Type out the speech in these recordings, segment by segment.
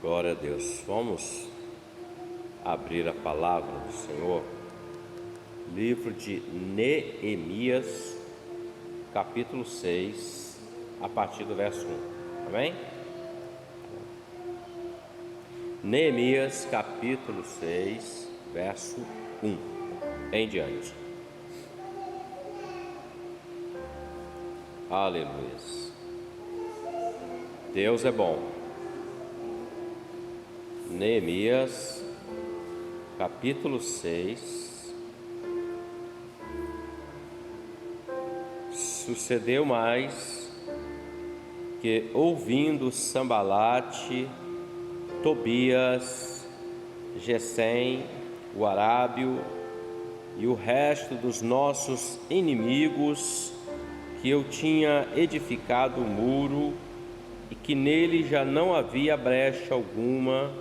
Glória a Deus. Vamos abrir a palavra do Senhor. Livro de Neemias, capítulo 6, a partir do verso 1. Amém? Neemias, capítulo 6, verso 1 em diante. Aleluia. Deus é bom. Neemias, capítulo 6. Sucedeu mais que, ouvindo Sambalate, Tobias, Gesem, o arábio e o resto dos nossos inimigos, que eu tinha edificado o muro e que nele já não havia brecha alguma,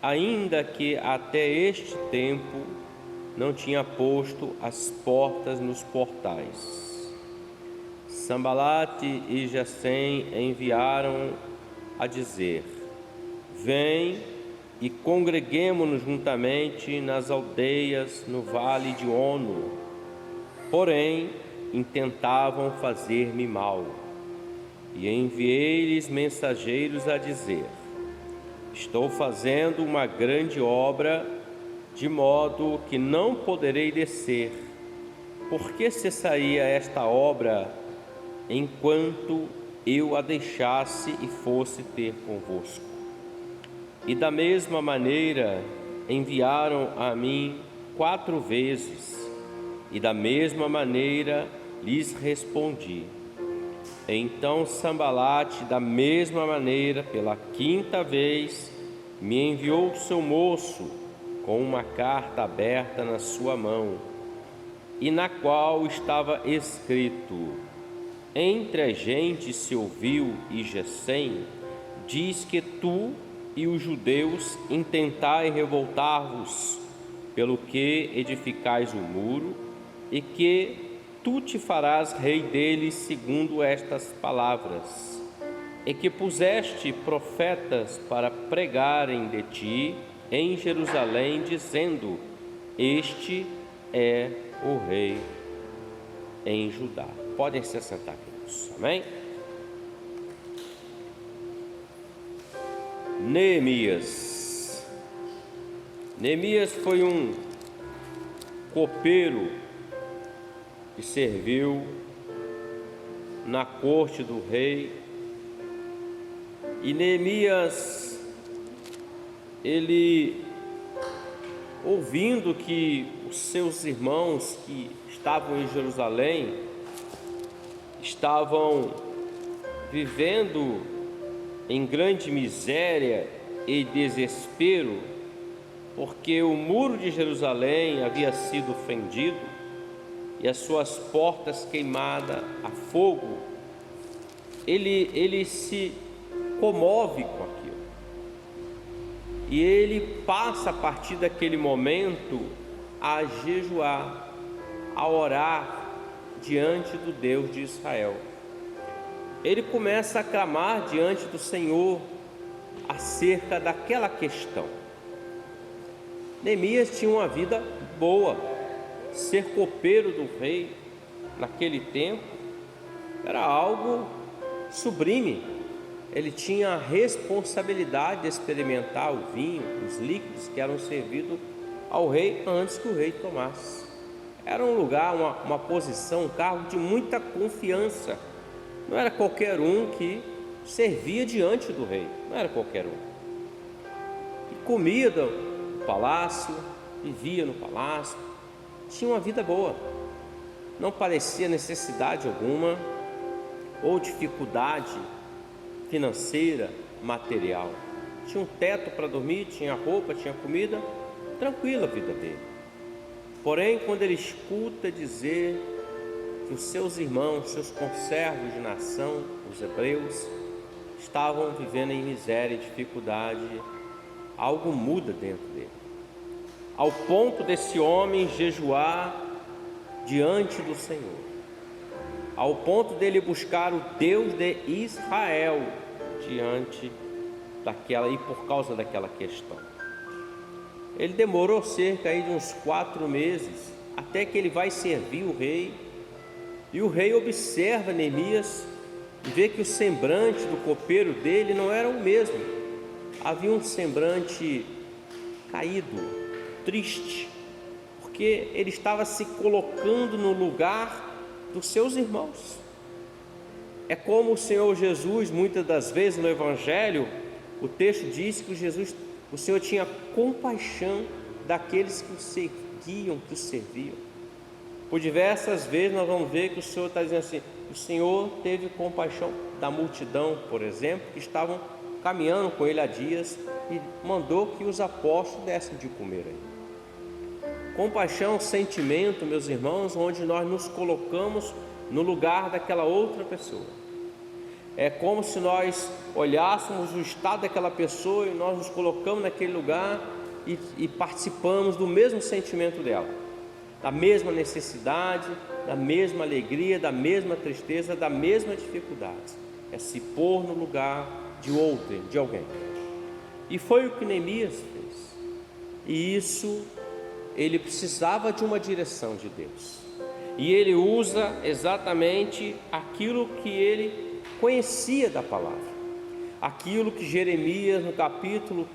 ainda que até este tempo não tinha posto as portas nos portais. Sambalate e Gesem enviaram a dizer: vem e congreguemo-nos juntamente nas aldeias no vale de Ono. Porém, intentavam fazer-me mal. E enviei-lhes mensageiros a dizer: estou fazendo uma grande obra, de modo que não poderei descer. Por que cessaria esta obra enquanto eu a deixasse e fosse ter convosco? E da mesma maneira enviaram a mim 4 vezes, e da mesma maneira lhes respondi. Então Sambalate, da mesma maneira, pela 5ª vez, me enviou o seu moço com uma carta aberta na sua mão, e na qual estava escrito: entre a gente se ouviu e Gesem diz que tu e os judeus intentai revoltar-vos, pelo que edificais o muro, e que tu te farás rei deles segundo estas palavras, e que puseste profetas para pregarem de ti em Jerusalém, dizendo: este é o rei em Judá. Podem se assentar, queridos. Amém? Neemias. Neemias foi um copeiro que serviu na corte do rei. E Neemias, ele, ouvindo que os seus irmãos que estavam em Jerusalém estavam vivendo em grande miséria e desespero, porque o muro de Jerusalém havia sido fendido e as suas portas queimadas a fogo, ele se comove com aquilo. E ele passa, a partir daquele momento, a jejuar, a orar diante do Deus de Israel. Ele começa a clamar diante do Senhor acerca daquela questão. Neemias tinha uma vida boa. Ser copeiro do rei naquele tempo era algo sublime. Ele tinha a responsabilidade de experimentar o vinho, os líquidos que eram servidos ao rei antes que o rei tomasse. Era um lugar, uma posição, um cargo de muita confiança. Não era qualquer um que servia diante do rei, não era qualquer um. E comia no palácio, vivia no palácio, tinha uma vida boa, não parecia necessidade alguma ou dificuldade financeira, material. Tinha um teto para dormir, tinha roupa, tinha comida, tranquila a vida dele. Porém, quando ele escuta dizer que os seus irmãos, seus conservos de nação, os hebreus, estavam vivendo em miséria e dificuldade, algo muda dentro dele, ao ponto desse homem jejuar diante do Senhor, ao ponto dele buscar o Deus de Israel diante e por causa daquela questão. Ele demorou cerca aí de uns 4 meses, até que ele vai servir o rei, e o rei observa Neemias e vê que o semblante do copeiro dele não era o mesmo. Havia um semblante caído, triste, porque ele estava se colocando no lugar dos seus irmãos. É como o Senhor Jesus, muitas das vezes no Evangelho, o texto diz que o Senhor tinha compaixão daqueles que o seguiam, que o serviam. Por diversas vezes nós vamos ver que o Senhor está dizendo assim: o Senhor teve compaixão da multidão, por exemplo, que estavam caminhando com ele há dias, e mandou que os apóstolos dessem de comer aí. Compaixão, sentimento, meus irmãos, onde nós nos colocamos no lugar daquela outra pessoa. É como se nós olhássemos o estado daquela pessoa e nós nos colocamos naquele lugar e participamos do mesmo sentimento dela, da mesma necessidade, da mesma alegria, da mesma tristeza, da mesma dificuldade. É se pôr no lugar de outrem, de alguém. E foi o que Neemias fez. E isso, ele precisava de uma direção de Deus. E ele usa exatamente aquilo que ele conhecia da palavra, aquilo que Jeremias no capítulo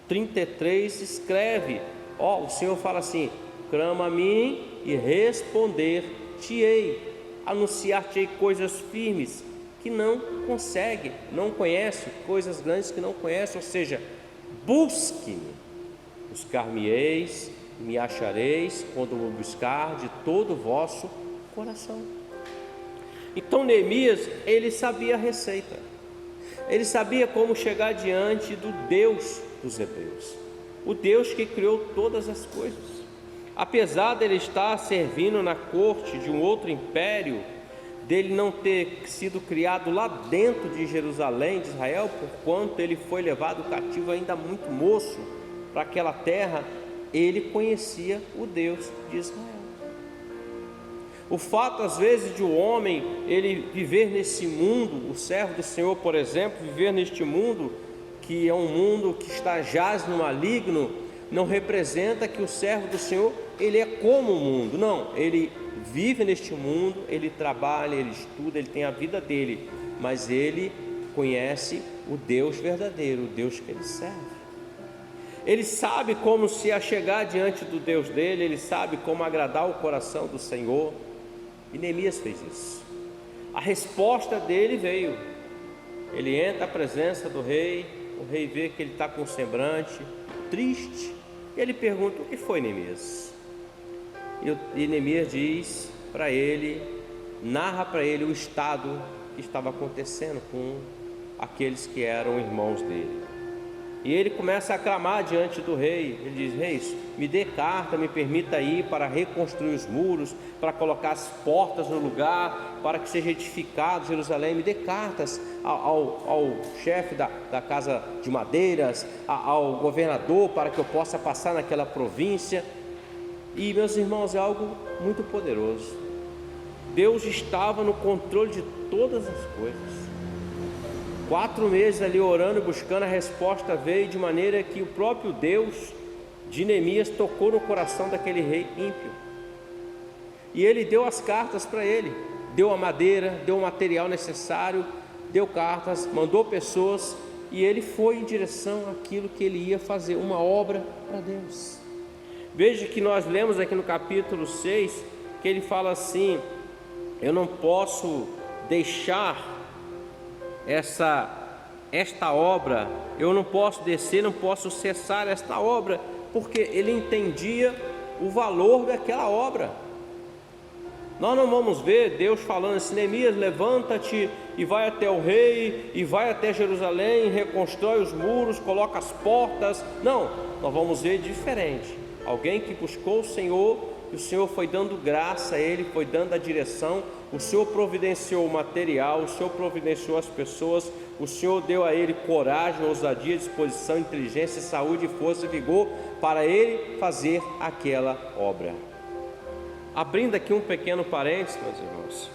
33 escreve. O Senhor fala assim: clama a mim e responder-te-ei, anunciar-te-ei coisas firmes que não consegue, não conhece, coisas grandes que não conhece. Ou seja, busque-me, buscar-me-eis, me achareis, quando me buscar de todo o vosso coração. Então Neemias, ele sabia a receita, ele sabia como chegar diante do Deus dos hebreus, o Deus que criou todas as coisas. Apesar dele estar servindo na corte de um outro império, dele não ter sido criado lá dentro de Jerusalém, de Israel, porquanto ele foi levado cativo ainda muito moço para aquela terra, ele conhecia o Deus de Israel. O fato, às vezes, de o homem, ele viver nesse mundo, o servo do Senhor, por exemplo, viver neste mundo, que é um mundo que está jaz no maligno, não representa que o servo do Senhor, ele é como o mundo. Não, ele vive neste mundo, ele trabalha, ele estuda, ele tem a vida dele, mas ele conhece o Deus verdadeiro, o Deus que ele serve. Ele sabe como se achegar diante do Deus dele, ele sabe como agradar o coração do Senhor. E Neemias fez isso. A resposta dele veio. Ele entra à presença do rei, o rei vê que ele está com um semblante triste, e ele pergunta: o que foi, Neemias? E Neemias diz para ele, narra para ele o estado que estava acontecendo com aqueles que eram irmãos dele. E ele começa a clamar diante do rei. Ele diz: rei, me dê carta, me permita ir para reconstruir os muros, para colocar as portas no lugar, para que seja edificado Jerusalém. Me dê cartas ao chefe da casa de madeiras, ao governador, para que eu possa passar naquela província. E, meus irmãos, é algo muito poderoso. Deus estava no controle de todas as coisas. 4 meses ali orando e buscando, a resposta veio de maneira que o próprio Deus de Neemias tocou no coração daquele rei ímpio. E ele deu as cartas para ele, deu a madeira, deu o material necessário, deu cartas, mandou pessoas, e ele foi em direção àquilo que ele ia fazer, uma obra para Deus. Veja que nós lemos aqui no capítulo 6, que ele fala assim: eu não posso deixar esta obra, eu não posso descer, não posso cessar esta obra, porque ele entendia o valor daquela obra. Nós não vamos ver Deus falando assim: Neemias, levanta-te e vai até o rei, e vai até Jerusalém, reconstrói os muros, coloca as portas. Não, nós vamos ver diferente. Alguém que buscou o Senhor, e o Senhor foi dando graça a ele, foi dando a direção, o Senhor providenciou o material, o Senhor providenciou as pessoas, o Senhor deu a ele coragem, ousadia, disposição, inteligência, saúde, força e vigor para ele fazer aquela obra. Abrindo aqui um pequeno parênteses, meus irmãos,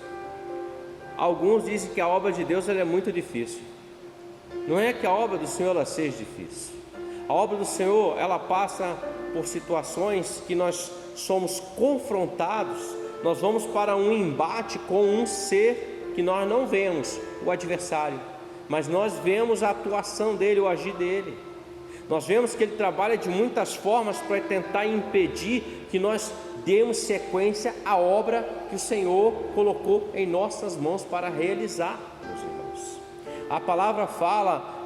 alguns dizem que a obra de Deus ela é muito difícil. Não é que a obra do Senhor ela seja difícil. A obra do Senhor, ela passa por situações que nós somos confrontados, nós vamos para um embate com um ser que nós não vemos, o adversário, mas nós vemos a atuação dele, o agir dele. Nós vemos que ele trabalha de muitas formas para tentar impedir que nós demos sequência à obra que o Senhor colocou em nossas mãos para realizar, meus irmãos. A palavra fala,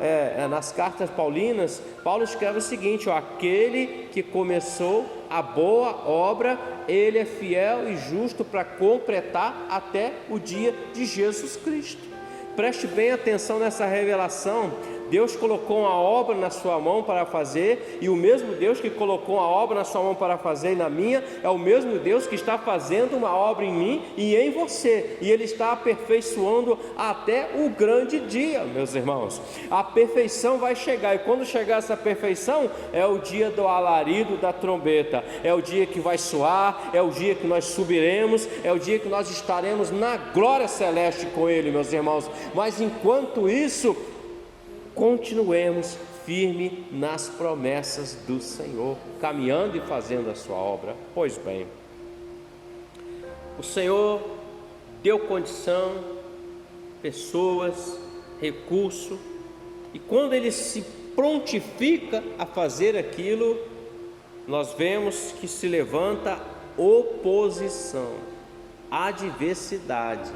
nas cartas paulinas, Paulo escreve o seguinte: aquele que começou a boa obra, ele é fiel e justo para completar até o dia de Jesus Cristo. Preste bem atenção nessa revelação. Deus colocou uma obra na sua mão para fazer, e o mesmo Deus que colocou uma obra na sua mão para fazer e na minha, é o mesmo Deus que está fazendo uma obra em mim e em você, e Ele está aperfeiçoando até o grande dia, meus irmãos. A perfeição vai chegar, e quando chegar essa perfeição, é o dia do alarido da trombeta, é o dia que vai soar, é o dia que nós subiremos, é o dia que nós estaremos na glória celeste com Ele, meus irmãos. Mas enquanto isso, continuemos firme nas promessas do Senhor, caminhando e fazendo a sua obra. Pois bem, o Senhor deu condição, pessoas, recurso, e quando Ele se prontifica a fazer aquilo, nós vemos que se levanta oposição, adversidade.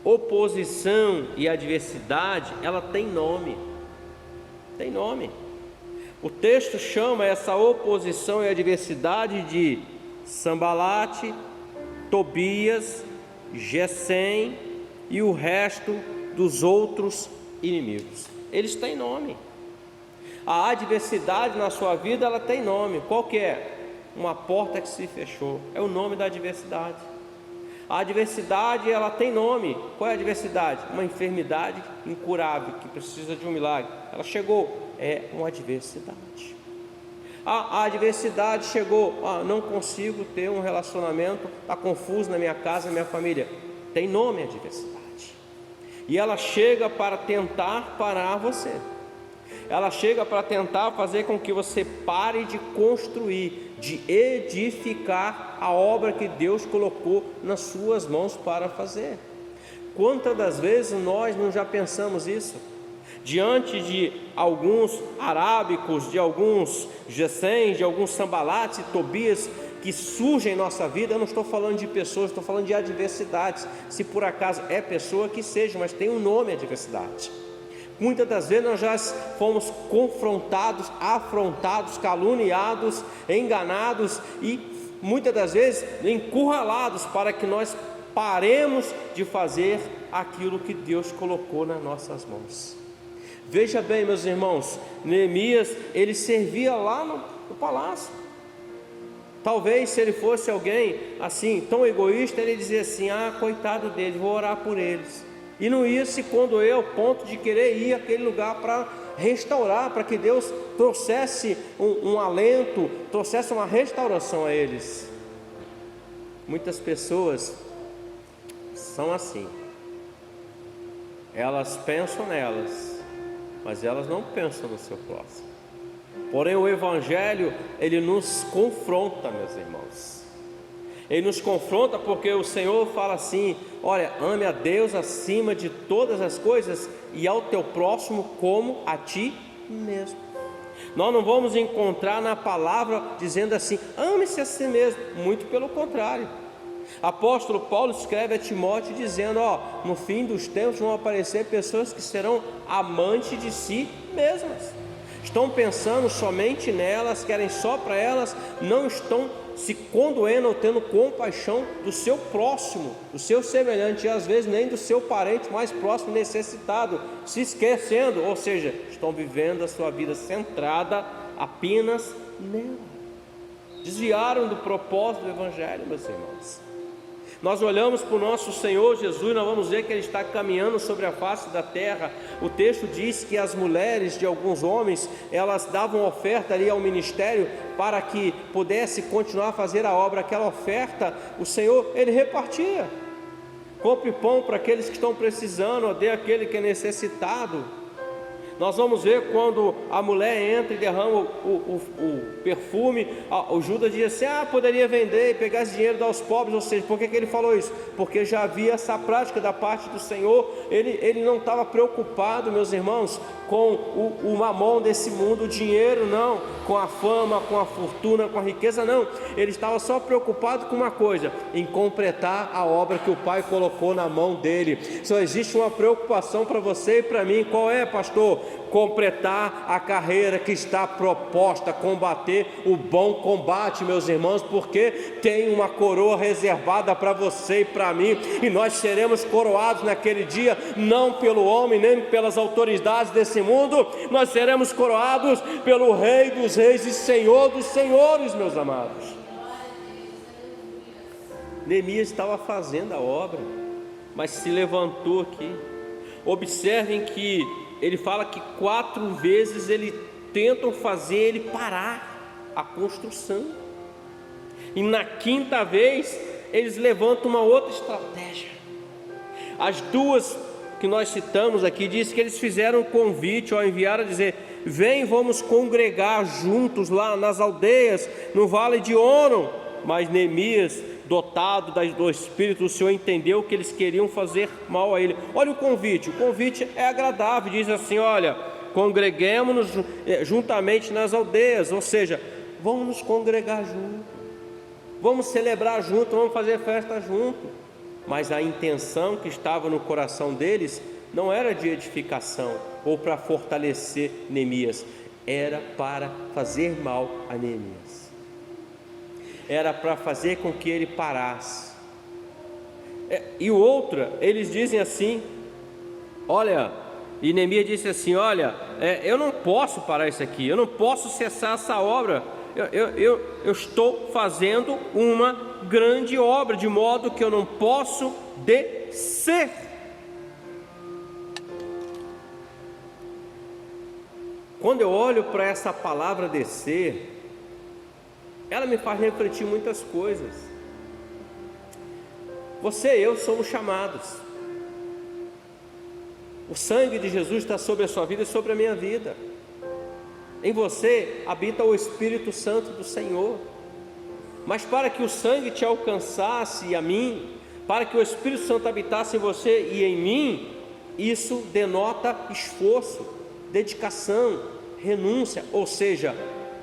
Oposição e adversidade, ela tem nome. Tem nome. O texto chama essa oposição e adversidade de Sambalate, Tobias, Gesem e o resto dos outros inimigos. Eles têm nome. A adversidade na sua vida, ela tem nome. Qual que é? Uma porta que se fechou. É o nome da adversidade. A adversidade, ela tem nome. Qual é a adversidade? Uma enfermidade incurável, que precisa de um milagre. Ela chegou, é uma adversidade. A adversidade chegou, não consigo ter um relacionamento, está confuso na minha casa, na minha família. Tem nome a adversidade. E ela chega para tentar parar você. Ela chega para tentar fazer com que você pare de construir, de edificar a obra que Deus colocou nas suas mãos para fazer. Quantas das vezes nós não já pensamos isso? Diante de alguns arábicos, de alguns Gesem, de alguns Sambalates e Tobias que surgem em nossa vida, eu não estou falando de pessoas, estou falando de adversidades. Se por acaso é pessoa, que seja, mas tem um nome, adversidade. Muitas das vezes nós já fomos confrontados, afrontados, caluniados, enganados e muitas das vezes encurralados para que nós paremos de fazer aquilo que Deus colocou nas nossas mãos. Veja bem, meus irmãos, Neemias, ele servia lá no palácio. Talvez se ele fosse alguém assim, tão egoísta, ele dizia assim: coitado deles, vou orar por eles. E não ia se condoer ao ponto de querer ir àquele lugar para restaurar, para que Deus trouxesse um alento, trouxesse uma restauração a eles. Muitas pessoas são assim. Elas pensam nelas, mas elas não pensam no seu próximo. Porém o Evangelho, ele nos confronta, meus irmãos. Ele nos confronta porque o Senhor fala assim: olha, ame a Deus acima de todas as coisas e ao teu próximo como a ti mesmo. Nós não vamos encontrar na palavra dizendo assim: ame-se a si mesmo. Muito pelo contrário. Apóstolo Paulo escreve a Timóteo dizendo: no fim dos tempos vão aparecer pessoas que serão amantes de si mesmas. Estão pensando somente nelas, querem só para elas, não estão se condoendo ou tendo compaixão do seu próximo, do seu semelhante, e às vezes nem do seu parente mais próximo necessitado, se esquecendo, ou seja, estão vivendo a sua vida centrada apenas nela. Desviaram do propósito do Evangelho, meus irmãos. Nós olhamos para o nosso Senhor Jesus, nós vamos ver que Ele está caminhando sobre a face da terra. O texto diz que as mulheres de alguns homens, elas davam oferta ali ao ministério para que pudesse continuar a fazer a obra. Aquela oferta, o Senhor, Ele repartia. Compre pão para aqueles que estão precisando, dê àquele que é necessitado. Nós vamos ver quando a mulher entra e derrama o perfume, o Judas diz assim: poderia vender e pegar esse dinheiro e dar aos pobres. Ou seja, por que ele falou isso? Porque já havia essa prática da parte do Senhor. Ele não estava preocupado, meus irmãos, com o mamão desse mundo, o dinheiro, não, com a fama, com a fortuna, com a riqueza, não. Ele estava só preocupado com uma coisa: em completar a obra que o Pai colocou na mão dele. Só existe uma preocupação para você e para mim. Qual é, pastor? Completar a carreira que está proposta, combater o bom combate, meus irmãos, porque tem uma coroa reservada para você e para mim, e nós seremos coroados naquele dia, não pelo homem, nem pelas autoridades desse mundo, nós seremos coroados pelo Rei dos Reis e Senhor dos Senhores, meus amados. Neemias estava fazendo a obra, mas se levantou aqui. Observem que ele fala que 4 vezes eles tentam fazer ele parar a construção, e na 5ª vez eles levantam uma outra estratégia. As 2 que nós citamos aqui diz que eles fizeram um convite, enviaram a dizer: vem, vamos congregar juntos lá nas aldeias, no vale de Ono. Mas Neemias, dotado do Espírito do Senhor, entendeu que eles queriam fazer mal a ele. Olha o convite é agradável, diz assim: olha, congreguemos-nos juntamente nas aldeias, ou seja, vamos nos congregar junto, vamos celebrar junto, vamos fazer festa junto. Mas a intenção que estava no coração deles não era de edificação ou para fortalecer Neemias, era para fazer mal a Neemias, era para fazer com que ele parasse. E outra, eles dizem assim: olha, e Neemias disse assim: olha, eu não posso parar isso aqui, eu não posso cessar essa obra, eu estou fazendo uma grande obra, de modo que eu não posso descer. Quando eu olho para essa palavra descer, ela me faz refletir muitas coisas. Você e eu somos chamados. O sangue de Jesus está sobre a sua vida e sobre a minha vida. Em você habita o Espírito Santo do Senhor. Mas para que o sangue te alcançasse e a mim, para que o Espírito Santo habitasse em você e em mim, isso denota esforço, dedicação, renúncia, ou seja,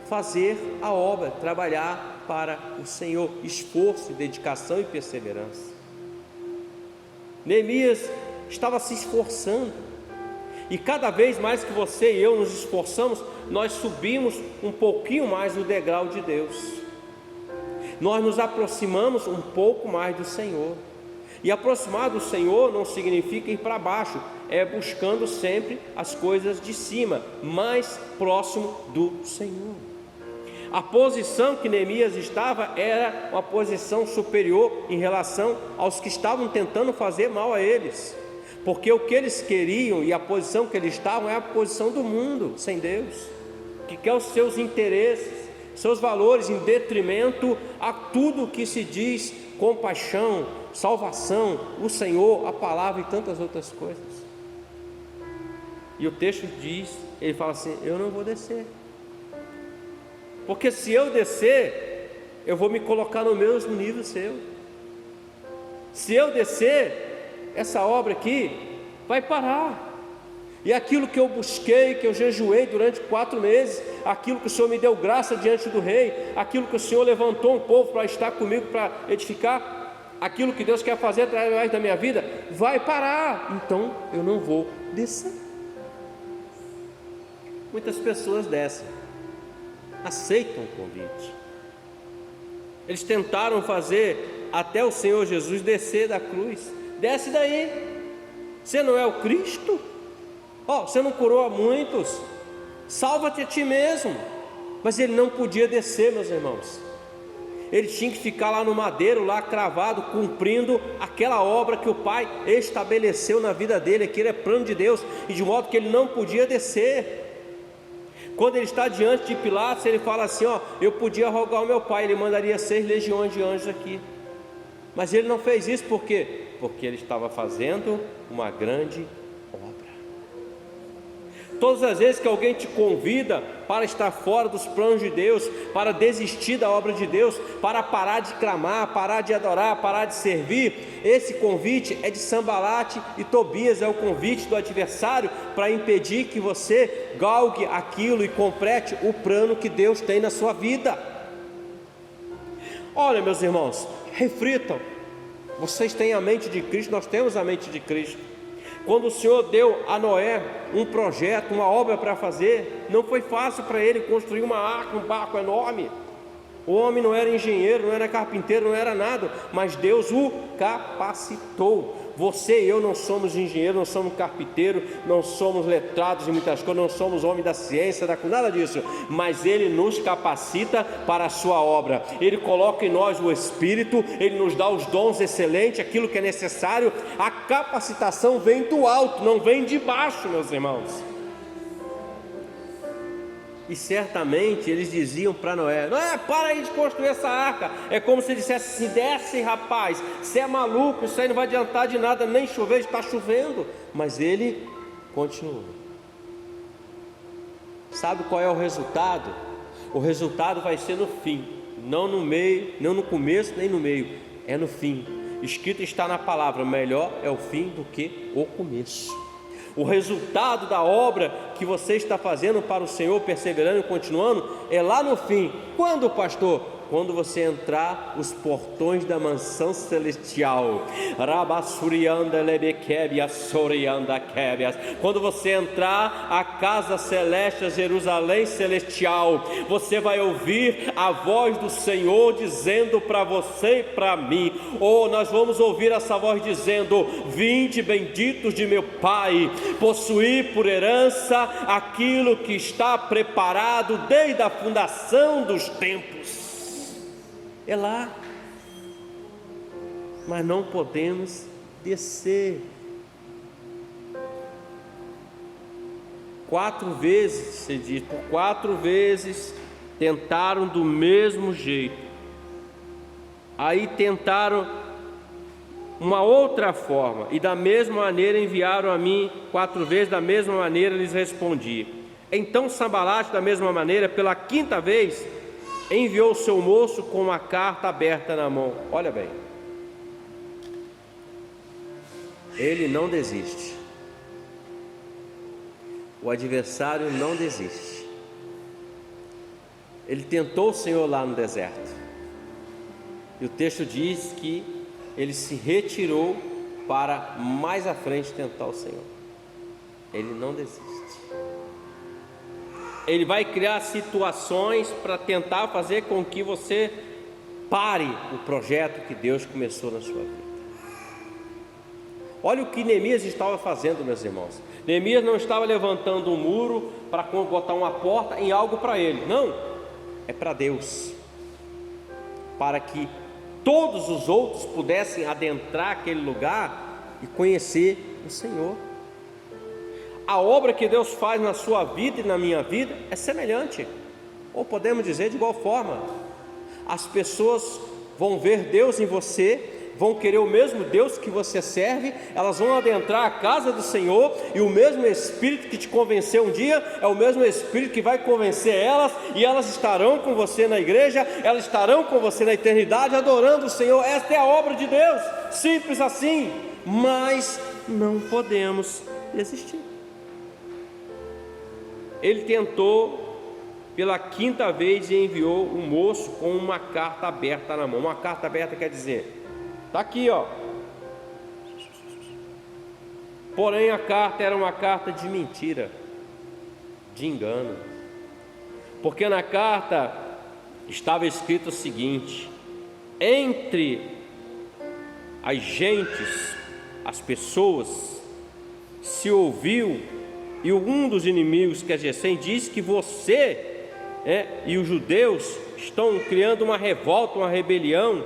fazer a obra, trabalhar para o Senhor, esforço, dedicação e perseverança. Neemias estava se esforçando, e cada vez mais que você e eu nos esforçamos, nós subimos um pouquinho mais o degrau de Deus, nós nos aproximamos um pouco mais do Senhor. E aproximar do Senhor não significa ir para baixo, é buscando sempre as coisas de cima, mais próximo do Senhor. A posição que Neemias estava era uma posição superior em relação aos que estavam tentando fazer mal a eles, porque o que eles queriam e a posição que eles estavam é a posição do mundo sem Deus, que quer os seus interesses, seus valores, em detrimento a tudo que se diz compaixão, salvação, o Senhor, a palavra e tantas outras coisas. E o texto diz, ele fala assim: eu não vou descer, porque se eu descer, eu vou me colocar no mesmo nível seu. Se eu descer, essa obra aqui vai parar. E aquilo que eu busquei, que eu jejuei durante 4 meses, aquilo que o Senhor me deu graça diante do rei, aquilo que o Senhor levantou um povo para estar comigo, para edificar, aquilo que Deus quer fazer através da minha vida, vai parar. Então eu não vou descer. Muitas pessoas descem, aceitam o convite. Eles tentaram fazer até o Senhor Jesus descer da cruz. Desce daí, você não é o Cristo? Você não curou a muitos, salva-te a ti mesmo. Mas ele não podia descer, meus irmãos. Ele tinha que ficar lá no madeiro, lá cravado, cumprindo aquela obra que o Pai estabeleceu na vida dele. Aquilo é plano de Deus, e de modo que ele não podia descer. Quando ele está diante de Pilatos, ele fala assim: eu podia rogar ao meu pai, ele mandaria 6 legiões de anjos aqui. Mas ele não fez isso, por quê? Porque ele estava fazendo uma grande obra. Todas as vezes que alguém te convida para estar fora dos planos de Deus, para desistir da obra de Deus, para parar de clamar, parar de adorar, parar de servir, esse convite é de Sambalate e Tobias, é o convite do adversário para impedir que você galgue aquilo e complete o plano que Deus tem na sua vida. Olha, meus irmãos, reflitam. Vocês têm a mente de Cristo, nós temos a mente de Cristo. Quando o Senhor deu a Noé um projeto, uma obra para fazer, não foi fácil para ele construir uma arca, um barco enorme. O homem não era engenheiro, não era carpinteiro, não era nada, mas Deus o capacitou. Você e eu não somos engenheiros, não somos carpinteiros, não somos letrados em muitas coisas, não somos homens da ciência, nada disso, mas Ele nos capacita para a sua obra. Ele coloca em nós o Espírito, Ele nos dá os dons excelentes, aquilo que é necessário. A capacitação vem do alto, não vem de baixo, meus irmãos. E certamente eles diziam para Noé: Noé, para aí de construir essa arca. É como se dissesse assim: desce, rapaz, você é maluco, isso aí não vai adiantar de nada, nem chover, está chovendo. Mas ele continuou. Sabe qual é o resultado? O resultado vai ser no fim, não no meio, não no começo, nem no meio, é no fim. Escrito está na palavra: melhor é o fim do que o começo. O resultado da obra que você está fazendo para o Senhor, perseverando e continuando, é lá no fim. Quando, pastor? Quando você entrar os portões da mansão celestial. Quando você entrar a casa celeste, a Jerusalém celestial, você vai ouvir a voz do Senhor dizendo para você e para mim, nós vamos ouvir essa voz dizendo: vinde benditos de meu Pai, possuir por herança aquilo que está preparado desde a fundação dos tempos. É lá, mas não podemos descer. 4 vezes, se diz, por 4 vezes tentaram do mesmo jeito. Aí tentaram uma outra forma, e da mesma maneira enviaram a mim 4 vezes, da mesma maneira lhes respondi. Então Sambalate, da mesma maneira, pela 5ª vez, enviou o seu moço com uma carta aberta na mão. Olha bem, ele não desiste. O adversário não desiste. Ele tentou o Senhor lá no deserto, e o texto diz que ele se retirou para mais à frente tentar o Senhor. Ele não desiste. Ele vai criar situações para tentar fazer com que você pare o projeto que Deus começou na sua vida. Olha o que Neemias estava fazendo, meus irmãos. Neemias não estava levantando um muro para botar uma porta em algo para ele. Não, é para Deus, para que todos os outros pudessem adentrar aquele lugar e conhecer o Senhor. A obra que Deus faz na sua vida e na minha vida é semelhante, ou podemos dizer de igual forma. As pessoas vão ver Deus em você, vão querer o mesmo Deus que você serve, elas vão adentrar a casa do Senhor, e o mesmo Espírito que te convenceu um dia é o mesmo Espírito que vai convencer elas, e elas estarão com você na igreja, elas estarão com você na eternidade adorando o Senhor. Esta é a obra de Deus, simples assim. Mas não podemos desistir. Ele tentou pela 5ª vez e enviou um moço com uma carta aberta na mão. Uma carta aberta quer dizer, está aqui, Porém a carta era uma carta de mentira, de engano, porque na carta estava escrito o seguinte: entre as gentes, as pessoas, se ouviu, e um dos inimigos, que é Gesem, diz que você e os judeus estão criando uma revolta, uma rebelião,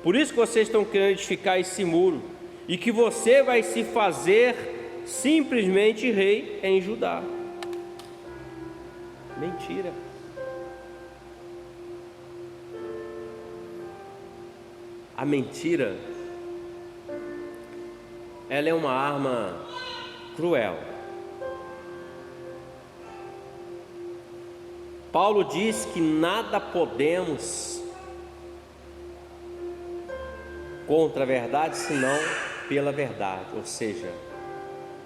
por isso que vocês estão querendo edificar esse muro, e que você vai se fazer simplesmente rei em Judá. Mentira. A mentira, ela é uma arma cruel. Paulo diz que nada podemos contra a verdade senão pela verdade, ou seja,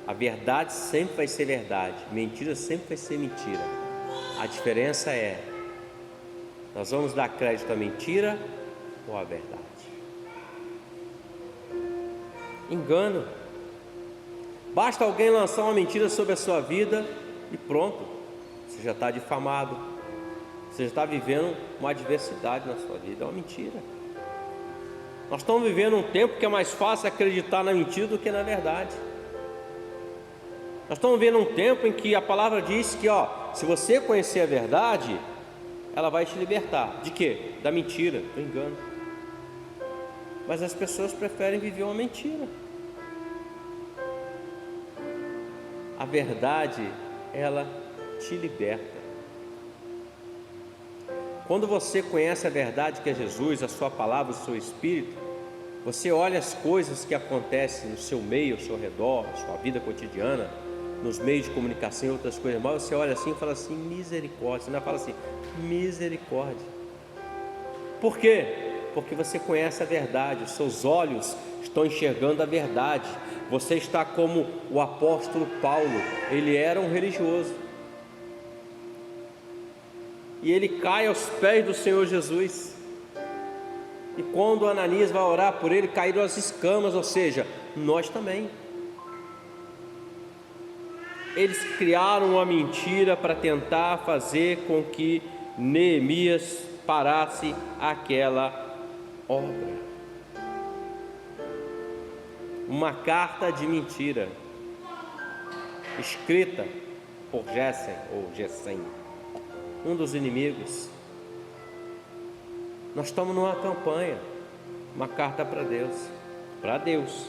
a verdade sempre vai ser verdade, mentira sempre vai ser mentira. A diferença é, nós vamos dar crédito à mentira ou à verdade? Engano. Basta alguém lançar uma mentira sobre a sua vida e pronto, você já está difamado, você já está vivendo uma adversidade na sua vida, é uma mentira. Nós estamos vivendo um tempo que é mais fácil acreditar na mentira do que na verdade. Nós estamos vivendo um tempo em que a palavra diz que, se você conhecer a verdade, ela vai te libertar. De quê? Da mentira, do engano. Mas as pessoas preferem viver uma mentira. A verdade, ela te liberta. Quando você conhece a verdade que é Jesus, a sua palavra, o seu Espírito, você olha as coisas que acontecem no seu meio, ao seu redor, na sua vida cotidiana, nos meios de comunicação e outras coisas mais, você olha assim e fala assim, misericórdia. Você ainda fala assim, misericórdia. Por quê? Porque você conhece a verdade, os seus olhos estão enxergando a verdade. Você está como o apóstolo Paulo, ele era um religioso. E ele cai aos pés do Senhor Jesus. E quando Ananias vai orar por ele, caíram as escamas, ou seja, nós também. Eles criaram uma mentira para tentar fazer com que Neemias parasse aquela obra. Uma carta de mentira, escrita por Gesem, um dos inimigos. Nós estamos numa campanha, uma carta para Deus.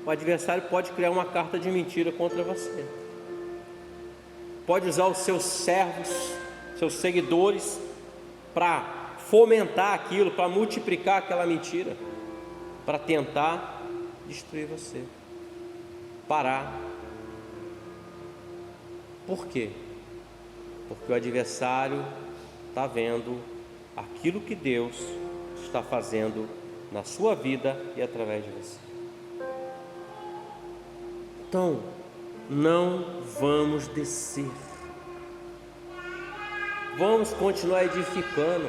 O adversário pode criar uma carta de mentira contra você, pode usar os seus servos, seus seguidores, para fomentar aquilo, para multiplicar aquela mentira, para tentar destruir você, parar. Por quê? Porque o adversário está vendo aquilo que Deus está fazendo na sua vida e através de você. Então, não vamos descer, vamos continuar edificando,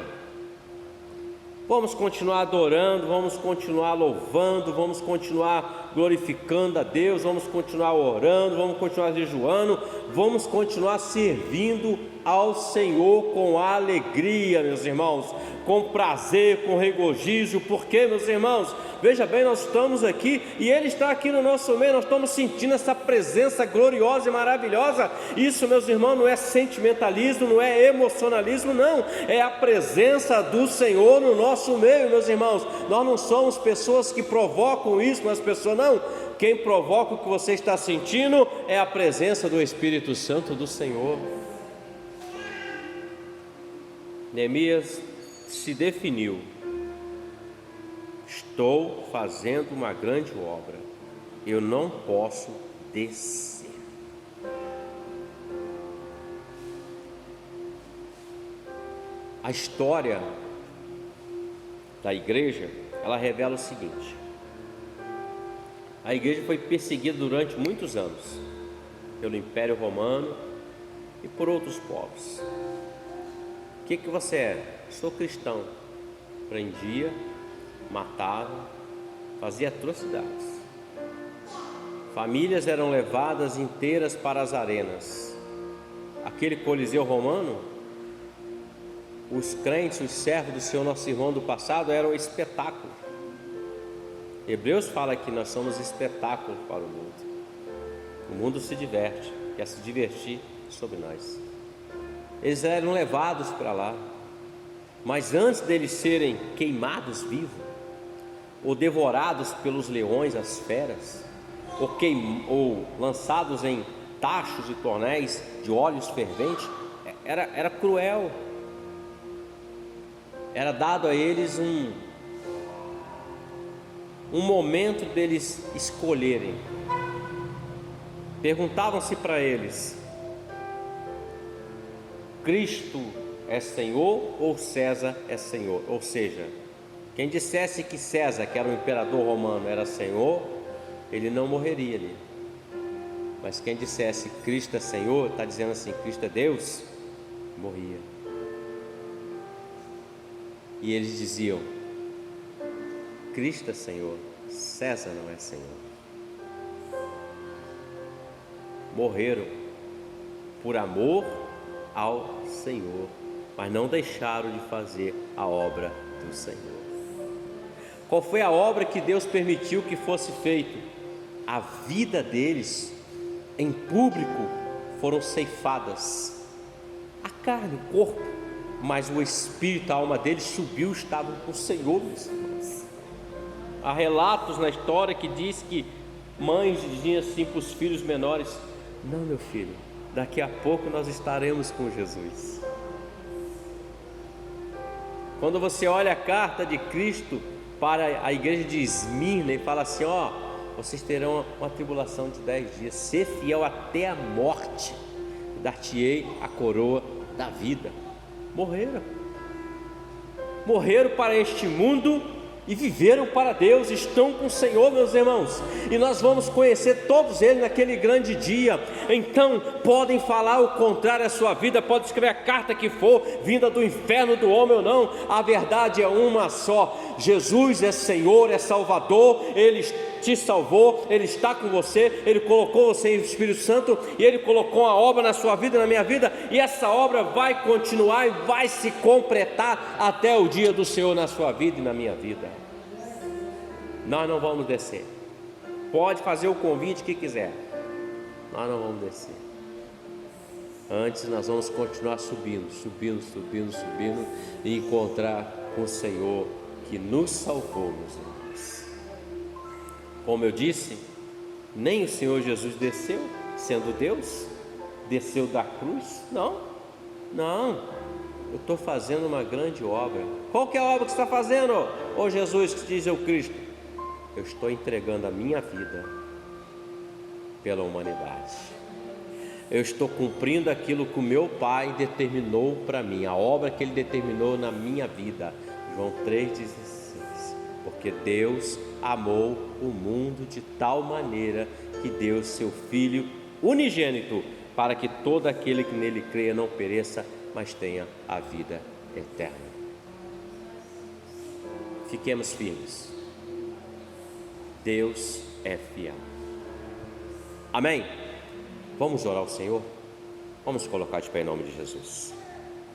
vamos continuar adorando, vamos continuar louvando, vamos continuar glorificando a Deus, vamos continuar orando, vamos continuar jejuando, vamos continuar servindo ao Senhor com alegria, meus irmãos, com prazer, com regozijo. Porque, meus irmãos, veja bem, nós estamos aqui e Ele está aqui no nosso meio, nós estamos sentindo essa presença gloriosa e maravilhosa. Isso, meus irmãos, não é sentimentalismo, não é emocionalismo, não, é a presença do Senhor no nosso meio, meus irmãos. Nós não somos pessoas que provocam isso nas pessoas, não. Quem provoca o que você está sentindo é a presença do Espírito Santo do Senhor. Neemias se definiu: estou fazendo uma grande obra, eu não posso descer. A história da igreja, ela revela o seguinte: a igreja foi perseguida durante muitos anos pelo Império Romano e por outros povos. O que você é? Sou cristão. Prendia, matava, fazia atrocidades. Famílias eram levadas inteiras para as arenas. Aquele Coliseu romano, os crentes, os servos do Senhor nosso irmão do passado, eram um espetáculo. Hebreus fala que nós somos espetáculo para o mundo. O mundo se diverte, quer se divertir sobre nós. Eles eram levados para lá, mas antes deles serem queimados vivos, ou devorados pelos leões, as feras, ou lançados em tachos e tornéis de óleos ferventes, era cruel. Era dado a eles um momento deles escolherem. Perguntavam-se para eles: Cristo é Senhor ou César é Senhor. Ou seja, quem dissesse que César, que era o imperador romano, era Senhor, ele não morreria ali. Mas quem dissesse Cristo é Senhor, está dizendo assim, Cristo é Deus, morria. E eles diziam, Cristo é Senhor, César não é Senhor. Morreram por amor ao Senhor, mas não deixaram de fazer a obra do Senhor. Qual foi a obra que Deus permitiu que fosse feita? A vida deles em público foram ceifadas, a carne, o corpo, mas o espírito, a alma deles subiu, estavam com o Senhor, meus irmãos. Há relatos na história que diz que mães diziam assim para os filhos menores, não, meu filho, daqui a pouco nós estaremos com Jesus. Quando você olha a carta de Cristo para a igreja de Esmirna e fala assim, vocês terão uma tribulação de 10 dias, ser fiel até a morte, dar-te-ei a coroa da vida. Morreram para este mundo e viveram para Deus, estão com o Senhor, meus irmãos, e nós vamos conhecer todos eles naquele grande dia. Então podem falar o contrário à sua vida, pode escrever a carta que for, vinda do inferno do homem ou não, a verdade é uma só: Jesus é Senhor, é Salvador, Ele te salvou, Ele está com você, Ele colocou você em Espírito Santo, e Ele colocou uma obra na sua vida e na minha vida, e essa obra vai continuar e vai se completar até o dia do Senhor na sua vida e na minha vida. Nós não vamos descer. Pode fazer o convite que quiser, nós não vamos descer. Antes nós vamos continuar subindo e encontrar com o Senhor que nos salvou, meus irmãos. Como eu disse, nem o Senhor Jesus desceu, sendo Deus, desceu da cruz. Não, eu estou fazendo uma grande obra. Qual que é a obra que você está fazendo? Ô Jesus, que diz o Cristo, eu estou entregando a minha vida pela humanidade. Eu estou cumprindo aquilo que o meu Pai determinou para mim, a obra que Ele determinou na minha vida. João 3,16. Porque Deus amou o mundo de tal maneira que deu seu Filho unigênito, para que todo aquele que nele creia não pereça, mas tenha a vida eterna. Fiquemos firmes. Deus é fiel. Amém? Vamos orar ao Senhor? Vamos colocar de pé em nome de Jesus.